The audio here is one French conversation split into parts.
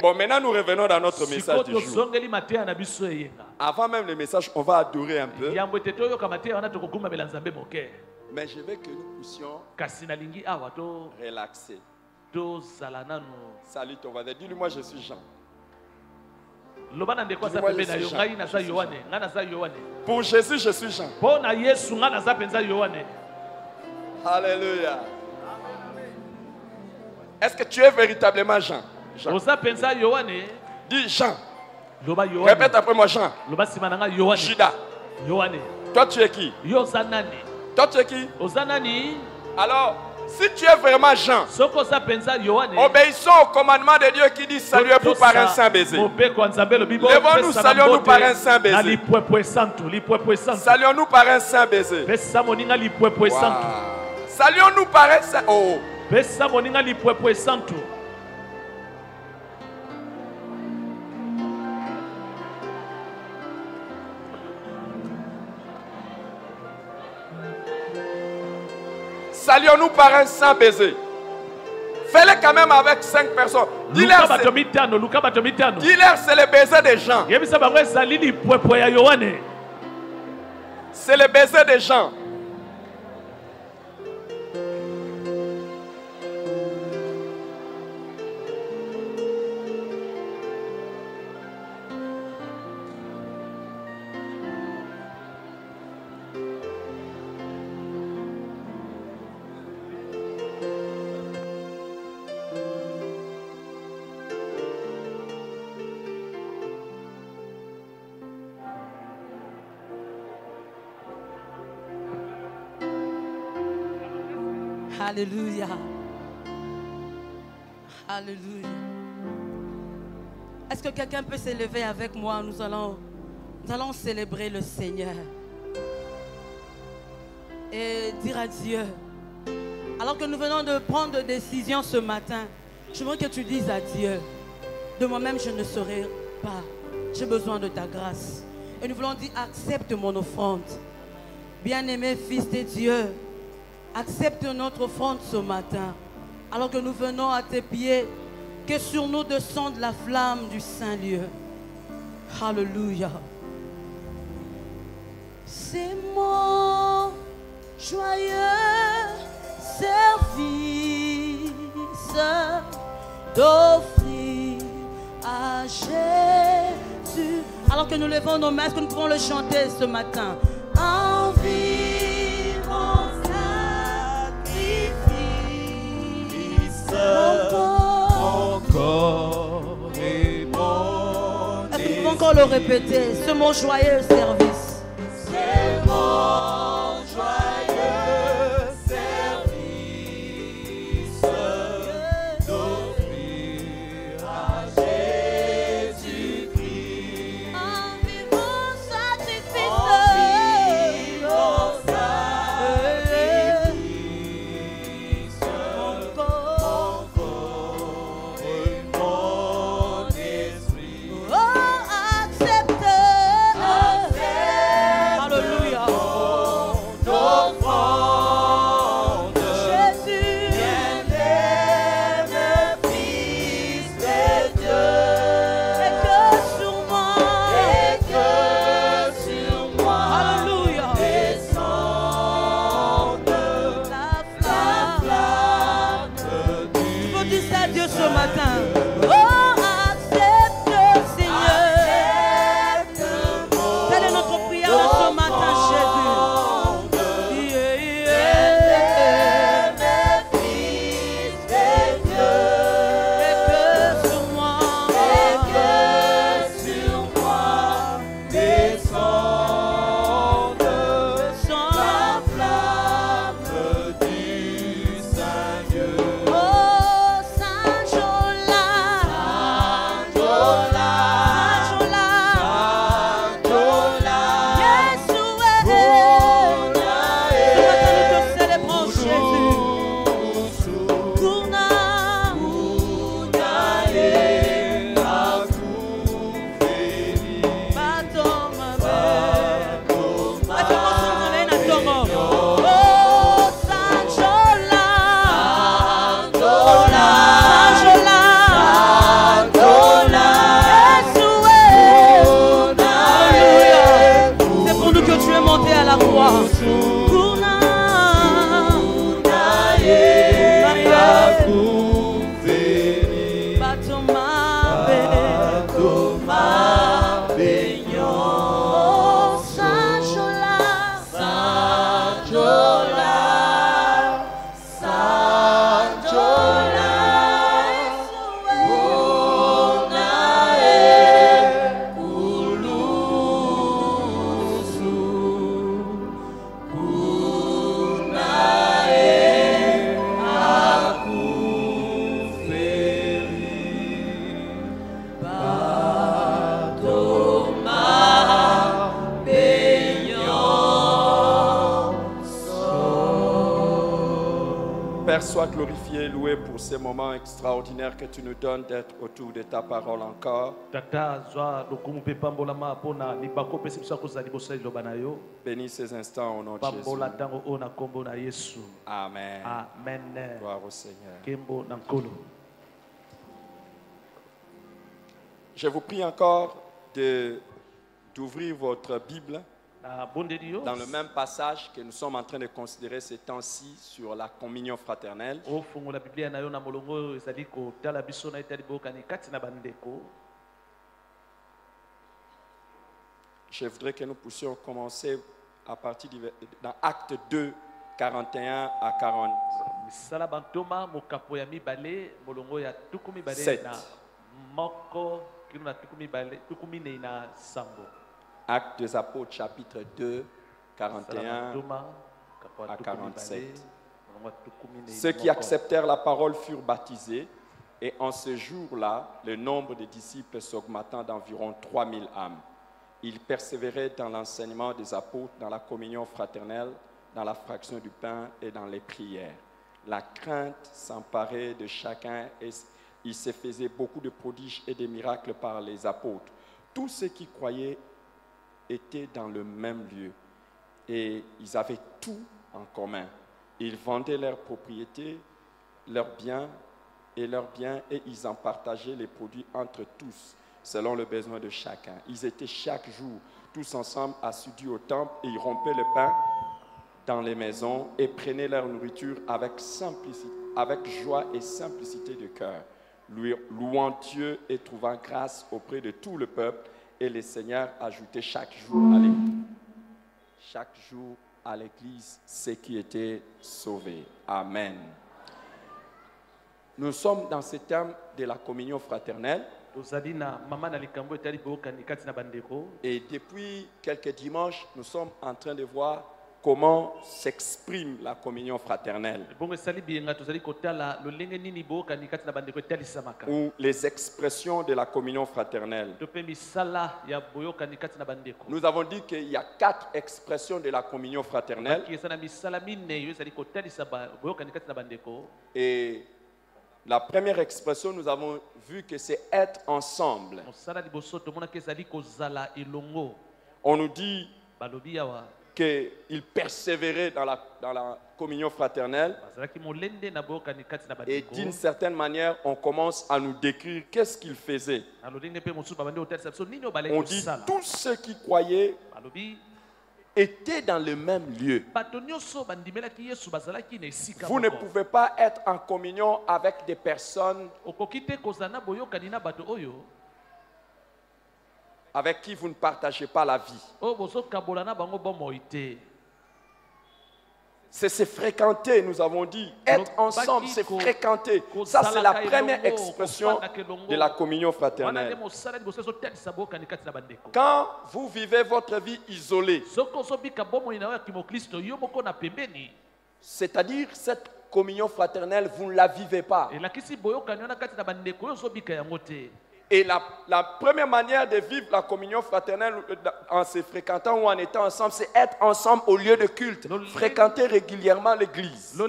Bon, maintenant nous revenons dans notre message du jour. Avant même le message, on va adorer un peu. Mais je veux que nous puissions relaxer. Salut ton voisin. Dis-lui, moi je suis Jean. Pour Jésus, je suis Jean. Alléluia. Est-ce que tu es véritablement Jean? Jean. Dis Jean. Répète après moi, Jean. Judas. Toi tu es qui? Toi tu es qui? Alors, si tu es vraiment Jean, obéissons au commandement de Dieu qui dit saluez-vous par un saint baiser. Levons-nous, saluons-nous par un saint baiser. Saluons-nous par un saint baiser. Wow. Saluons-nous par un saint. Oh. Saluons-nous par un saint baiser. Fais-le quand même avec 5 personnes. Dis-leur c'est le baiser des gens. C'est le baiser des gens. Alléluia. Alléluia. Est-ce que quelqu'un peut s'élever avec moi? Nous allons célébrer le Seigneur. Et dire à Dieu, alors que nous venons de prendre des décisions ce matin, je veux que tu dises à Dieu, de moi-même je ne saurais pas. J'ai besoin de ta grâce. Et nous voulons dire, accepte mon offrande. Bien-aimé Fils de Dieu, accepte notre offrande ce matin, alors que nous venons à tes pieds, que sur nous descende la flamme du Saint-Lieu. Alléluia. C'est mon joyeux service d'offrir à Jésus. Alors que nous levons nos mains, est-ce que nous pouvons le chanter ce matin? En vie, mon mon corps et mon esprit. Est-ce que nous pouvons encore le répéter? C'est mon joyeux service. C'est mon joyeux service d'offrir à Jésus-Christ un vivant sacrifice. Hallelujah. Sois glorifié et loué pour ces moments extraordinaires que tu nous donnes d'être autour de ta parole encore. Bénis ces instants au nom de Jésus. Amen. Amen. Gloire au Seigneur. Je vous prie encore d'ouvrir votre Bible dans le même passage que nous sommes en train de considérer ces temps-ci sur la communion fraternelle. Je voudrais que nous puissions commencer à partir dans Acte 2, 41 à 47. Actes des Apôtres, chapitre 2, 41 à 47. Ceux qui acceptèrent la parole furent baptisés, et en ce jour-là, le nombre de disciples s'augmentant d'environ 3000 âmes. Ils persévéraient dans l'enseignement des apôtres, dans la communion fraternelle, dans la fraction du pain et dans les prières. La crainte s'emparait de chacun et il se faisait beaucoup de prodiges et de miracles par les apôtres. Tous ceux qui croyaient étaient dans le même lieu et ils avaient tout en commun. Ils vendaient leurs propriétés, leurs biens et ils en partageaient les produits entre tous selon le besoin de chacun. Ils étaient chaque jour tous ensemble assidus au temple et ils rompaient le pain dans les maisons et prenaient leur nourriture avec joie et simplicité de cœur, louant Dieu et trouvant grâce auprès de tout le peuple. Et le Seigneur ajoutait chaque jour à l'église ceux qui étaient sauvés. Amen. Nous sommes dans ce thème de la communion fraternelle. Et depuis quelques dimanches, nous sommes en train de voir comment s'exprime la communion fraternelle. Ou les expressions de la communion fraternelle. Nous avons dit qu'il y a 4 expressions de la communion fraternelle. Et la première expression, nous avons vu que c'est être ensemble. On nous dit qu'ils persévéraient dans la communion fraternelle. Et d'une certaine manière, on commence à nous décrire qu'est-ce qu'ils faisaient. On dit tous ceux qui croyaient étaient dans le même lieu. Vous ne pouvez pas être en communion avec des personnes avec qui vous ne partagez pas la vie. C'est se fréquenter, nous avons dit. Être ensemble, c'est fréquenter. Ça, c'est la première expression de la communion fraternelle. Quand vous vivez votre vie isolée, c'est-à-dire cette communion fraternelle, vous ne la vivez pas. Et la première manière de vivre la communion fraternelle en se fréquentant ou en étant ensemble, c'est être ensemble au lieu de culte, fréquenter régulièrement l'église.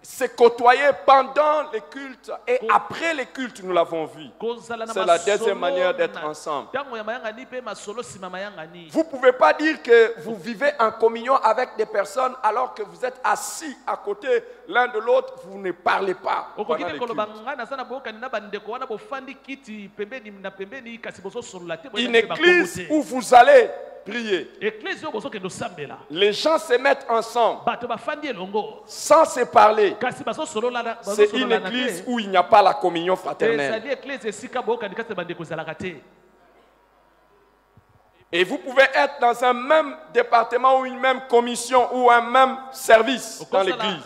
Se côtoyer pendant les cultes et après les cultes, nous l'avons vu. C'est la deuxième manière d'être ensemble. Vous ne pouvez pas dire que vous vivez en communion avec des personnes alors que vous êtes assis à côté l'un de l'autre, vous ne parlez pas. Une église où vous allez, prier. Les gens se mettent ensemble sans se parler. C'est une église où il n'y a pas la communion fraternelle. Et vous pouvez être dans un même département ou une même commission ou un même service dans l'église.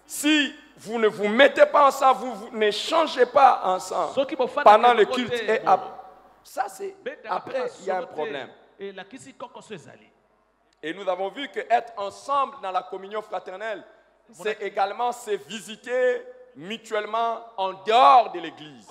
Si vous ne vous mettez pas ensemble, vous n'échangez pas ensemble pendant le culte et après. Ça, c'est après, il y a un problème. Et nous avons vu que être ensemble dans la communion fraternelle, c'est également se visiter mutuellement en dehors de l'église.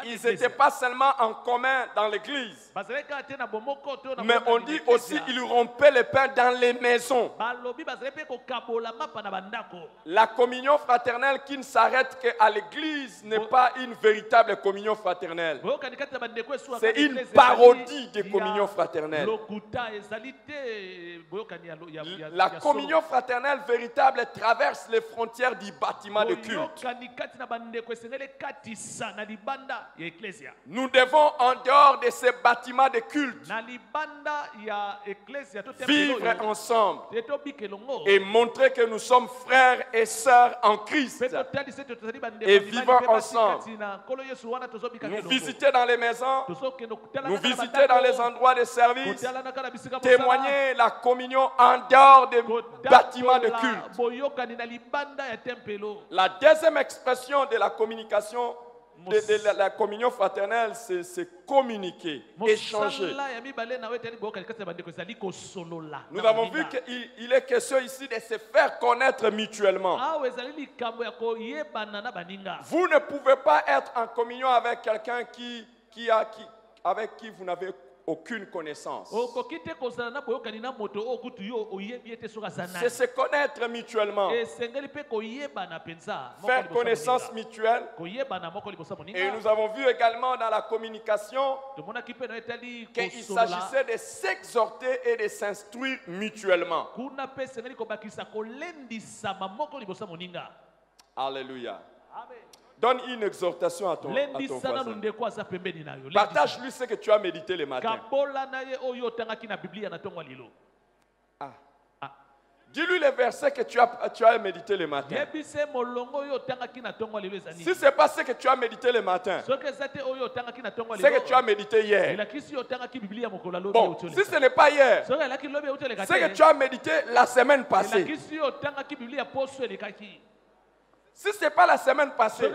Ils n'étaient pas seulement en commun dans l'église, mais on dit aussi qu'ils rompaient le pain dans les maisons. La communion fraternelle qui ne s'arrête qu'à l'église n'est pas une véritable communion fraternelle. C'est une parodie de communion fraternelle. La communion fraternelle véritable traverse les frontières du bâtiment de culte. Nous devons, en dehors de ces bâtiments de culte, vivre ensemble et montrer que nous sommes frères et sœurs en Christ et vivons ensemble. Nous visiter dans les maisons, nous visiter dans les endroits de service, témoigner la communion en dehors des bâtiments de culte. La deuxième expression de la communication, de la communion fraternelle, c'est communiquer, échanger. Nous avons vu qu'il est question ici de se faire connaître mutuellement. Vous ne pouvez pas être en communion avec quelqu'un avec qui vous n'avez aucune connaissance. C'est se connaître mutuellement. Faire connaissance mutuelle. Et nous avons vu également dans la communication qu'il s'agissait de s'exhorter et de s'instruire mutuellement. Alléluia. Amen. Donne une exhortation à ton voisin. Partage-lui ce que tu as médité le matin. Dis-lui les versets que tu as médité le matin. Si ce n'est pas ce que tu as médité le matin, c'est que tu as médité hier. Bon, si ce n'est pas hier, c'est que tu as médité la semaine passée. Si ce n'est pas la semaine passée,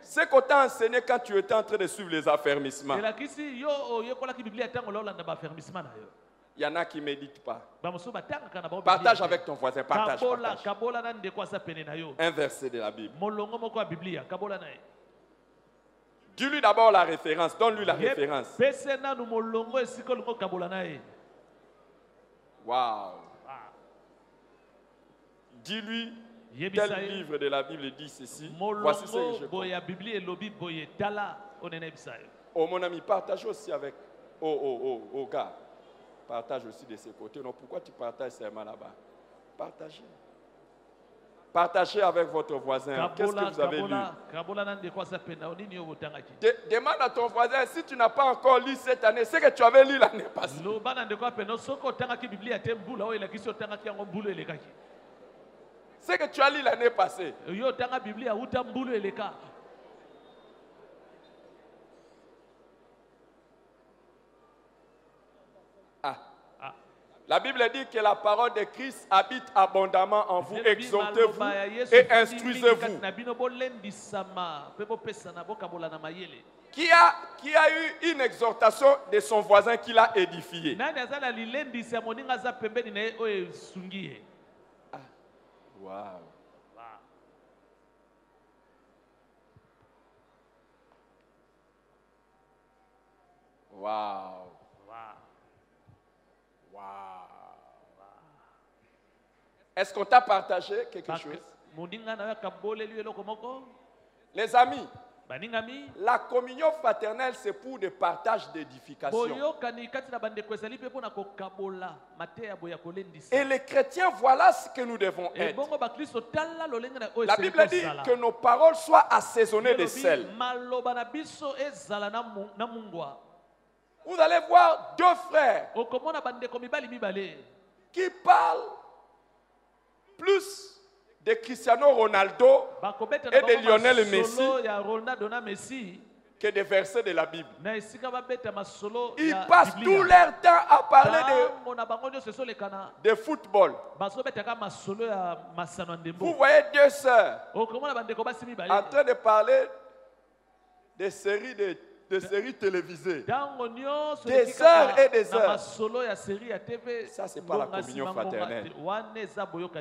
c'est qu'on t'a enseigné quand tu étais en train de suivre les affermissements. Il y en a qui ne méditent pas. Partage avec ton voisin. Partage. Un verset de la Bible. Dis-lui d'abord la référence. Donne-lui la référence. Wow. Dis-lui. Tel livre de la Bible dit ceci. Voici ce que je crois. Oh mon ami, partage aussi avec... Oh gars. Partage aussi de ce côté. Non, pourquoi tu partages seulement là-bas? Partagez. Partagez avec votre voisin. Qu'est-ce que vous avez lu? Demande à ton voisin si tu n'as pas encore lu cette année, ce que tu avais lu l'année passée. Ce que tu as lu l'année passée. La Bible dit que la parole de Christ habite abondamment en vous. Exhortez-vous et instruisez-vous. Qui a eu une exhortation de son voisin qui l'a édifié? Wow. Wow. Est-ce qu'on t'a partagé quelque chose? Les amis, La communion fraternelle, c'est pour des partages d'édification. Et les chrétiens, voilà ce que nous devons être. La Bible dit que nos paroles soient assaisonnées de sel. Vous allez voir deux frères qui parlent plus de Cristiano Ronaldo et de Lionel Messi que des versets de la Bible. Ils passent tout leur temps à parler de football. Vous voyez deux sœurs en train de parler des séries télévisées. Des heures et des heures. Ça, c'est pas la communion fraternelle.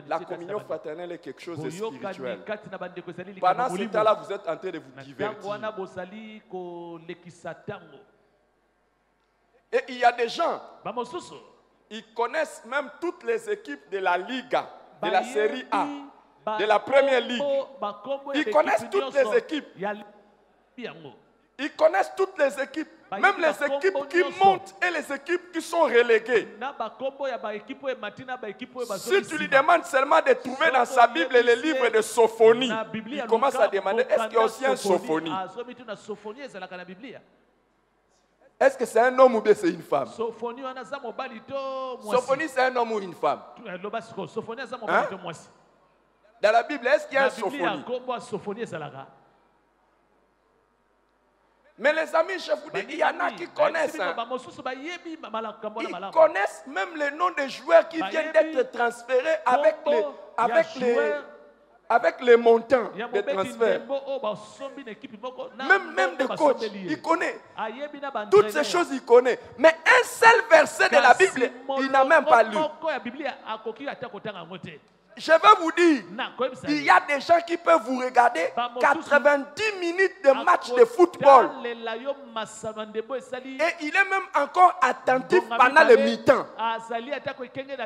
La communion fraternelle est quelque chose de spirituel. Pendant ce temps-là, vous êtes en train de vous divertir. Et il y a des gens, ils connaissent même toutes les équipes de la Liga, de la Série A, de la Première Ligue. Ils connaissent toutes les équipes. Ils connaissent toutes les équipes, même les équipes qui montent et les équipes qui sont reléguées. Si tu lui demandes seulement de trouver dans sa Bible les livres de Sophonie, il commence à demander, est-ce qu'il y a aussi un Sophonie? Est-ce que c'est un homme ou bien c'est une femme? Sophonie, c'est un homme ou une femme? Hein? Dans la Bible, est-ce qu'il y a un Sophonie? Mais les amis, je vous dis, il y en a qui connaissent. Ils connaissent même les noms des joueurs qui viennent d'être transférés avec les montants de transfert. Même des coachs, il connaît. Toutes ces choses, il connaît. Mais un seul verset de la Bible, il n'a même pas lu. Je vais vous dire, il y a des gens qui peuvent vous regarder 90 minutes de match de football. Et il est même encore attentif pendant le mi-temps.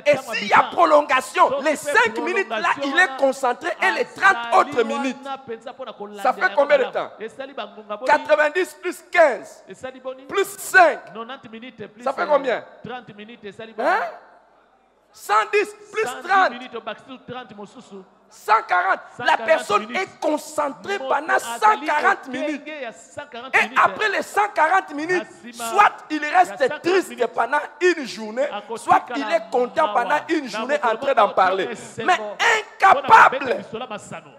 Et s'il y a prolongation, les 5 minutes là, il est concentré et les 30 autres minutes. Ça fait combien de temps? 90 plus 15 plus 5. Ça fait combien? 110 plus 30. 140. La personne est concentrée pendant 140 minutes. Et après les 140 minutes, soit il reste triste pendant une journée, soit il est content pendant une journée en train d'en parler. Mais incapable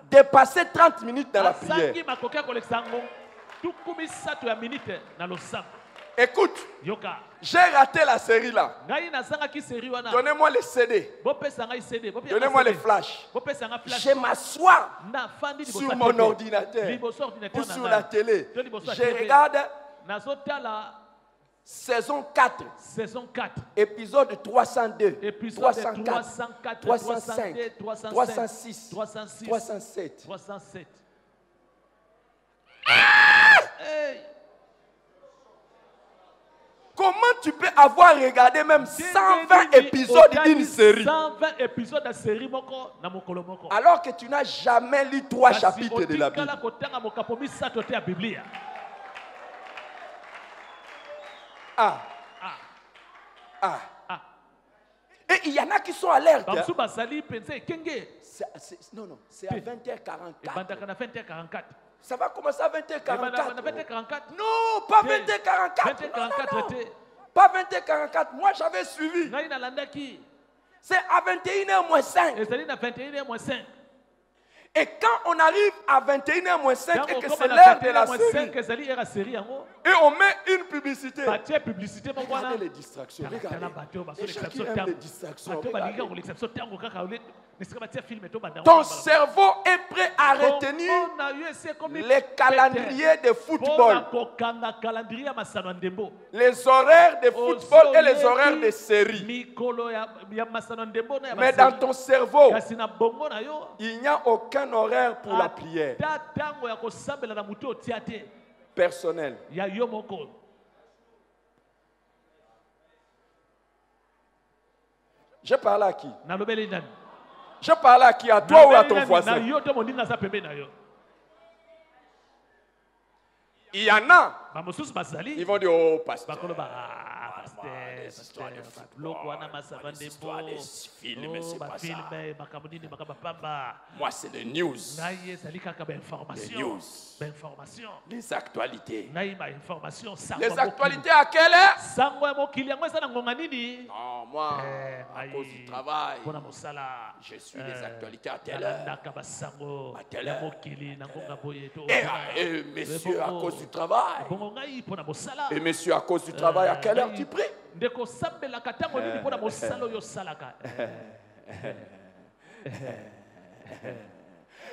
de passer 30 minutes dans la prière. Écoute, j'ai raté la série là. Donnez-moi les CD. Donnez-moi les flashs. Je m'assois sur mon ordinateur ou sur la télé. Je regarde saison 4. Épisode 302, 304, 305, 306, 307. Comment tu peux avoir regardé même 120 épisodes d'une série alors que tu n'as jamais lu 3 chapitres de la Bible? Et il y en a qui sont alertes. Non, c'est à 20h44. Ça va commencer à 20h44. Non, pas 20h44. Non. Pas 20h44. Moi, j'avais suivi. C'est à 21h-5. Et quand on arrive à 21h-5 et que c'est l'heure de la série, et on met une publicité. Regardez les distractions. Et chacun aime les distractions. Ton cerveau est prêt à retenir les calendriers de football, les horaires de football et les horaires de série. Mais dans ton cerveau, il n'y a aucun horaire pour la prière personnelle. Je parle à qui? Je parle à qui? À toi ou à ton voisin? Il y en a. Ils vont dire, oh, pasteur. Moi, c'est les news. Les news. Les actualités. Les actualités à quelle heure? Non, moi, à cause du travail, je suis les actualités à telle heure. À telle heure. Et messieurs, à cause du travail. Et messieurs, à cause du travail, à quelle heure tu pries?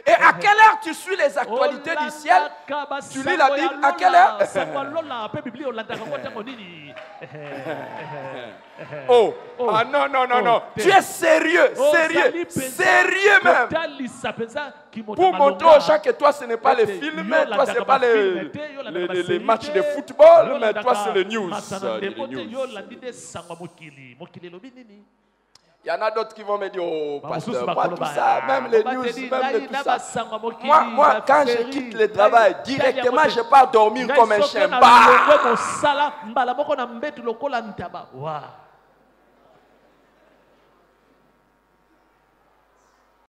Et à quelle heure tu suis les actualités du ciel? Tu lis la Bible à quelle heure? Oh, ah non, non, non, non. Tu es sérieux, sérieux, sérieux même. Pour montrer aux gens que toi, ce n'est pas les films, toi, ce n'est pas les matchs de football, mais toi, c'est les news. Il y en a d'autres qui vont me dire, oh, pasteur, moi, tout ça, même les news, même tout ça. Moi, quand je quitte le travail, directement, je pars dormir comme un chien.